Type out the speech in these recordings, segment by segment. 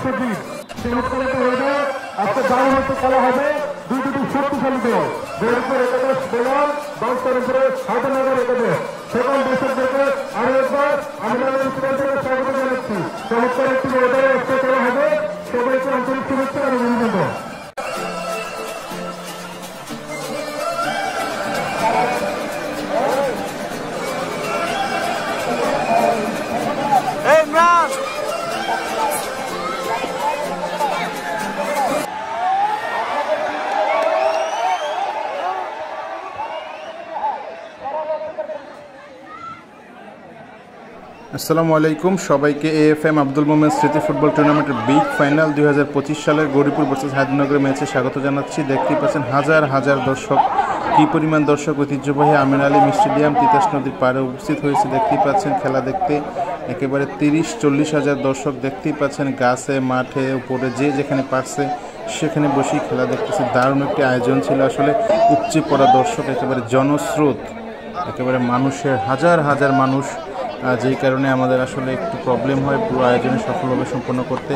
দর্শকদের চমৎকার একটা ওয়েদার আজকে দারুণ একটা খেলা হবে। দুটি শক্তিশালী দল জয়পুর একাদশ বনাম বাংলাদেশের হায়দ্রাবাদ একাদশ। সকল দর্শকদেরকে আরো একবার আমরা স্বাগত জানাচ্ছি। চমৎকার একটি ওয়েদারে আজকে খেলা হবে। সবাইকে আন্তরিক শুভেচ্ছা এবং অভিনন্দন। আসসালামু আলাইকুম সবাইকে। এএফএম আব্দুল মোমেন স্মৃতি ফুটবল টুর্নামেন্টের বিগ ফাইনাল 2025 সালের গৌরীপুর ভার্সেস হায়দ্রাবাদের ম্যাচে স্বাগত জানাচ্ছি। দেখতেই পাচ্ছেন হাজার হাজার দর্শক, কী পরিমাণ দর্শক ঐতিহ্যবাহী আমিন আলী স্টেডিয়াম তিতাস নদীর পাড়ে উপস্থিত হয়েছে। দেখতেই পাচ্ছেন খেলা দেখতে একেবারে 30-40 হাজার দর্শক দেখতেই পাচ্ছেন। গাছে মাঠে উপরে যে যেখানে পারছে সেখানে বসেই খেলা দেখতেছে। দারুণ একটি আয়োজন ছিল আসলে। উপচে পড়া দর্শক, একেবারে জনস্রোত, একেবারে মানুষের হাজার হাজার মানুষ, যেই কারণে আমাদের আসলে একটু প্রবলেম হয় পুরো আয়োজনে সফলভাবে সম্পন্ন করতে।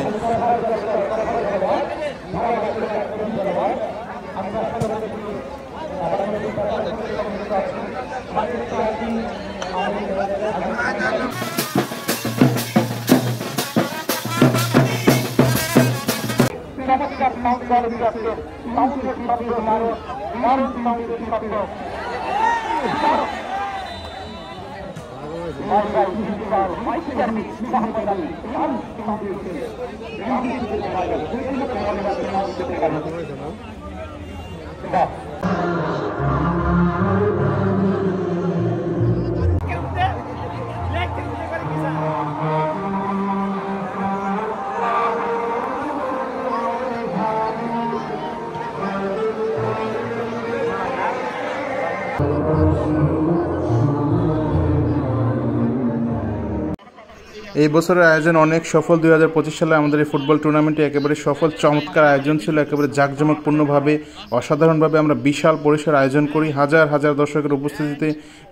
এই বছরের আয়োজন অনেক সফল। 2025 সালে আমাদের এই ফুটবল টুর্নামেন্টে একেবারে সফল, চমৎকার আয়োজন ছিল। একেবারে জাঁকজমকপূর্ণভাবে, অসাধারণভাবে আমরা বিশাল পরিসর আয়োজন করি। হাজার হাজার দর্শকের উপস্থিতিতে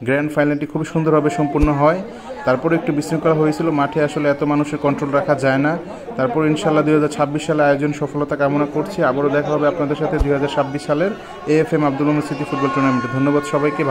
গ্র্যান্ড ফাইনালটি খুবই সুন্দরভাবে সম্পূর্ণ হয়। তারপরে একটু বিশৃঙ্খলা হয়েছিল মাঠে, আসলে এত মানুষের কন্ট্রোল রাখা যায় না। তারপর ইনশাল্লাহ 2026 সালে আয়োজন সফলতা কামনা করছি। আবারও দেখা হবে আপনাদের সাথে 2026 সালের এএফএম আব্দুল মোমেন স্মৃতি ফুটবল টুর্নামেন্টে। ধন্যবাদ সবাইকে।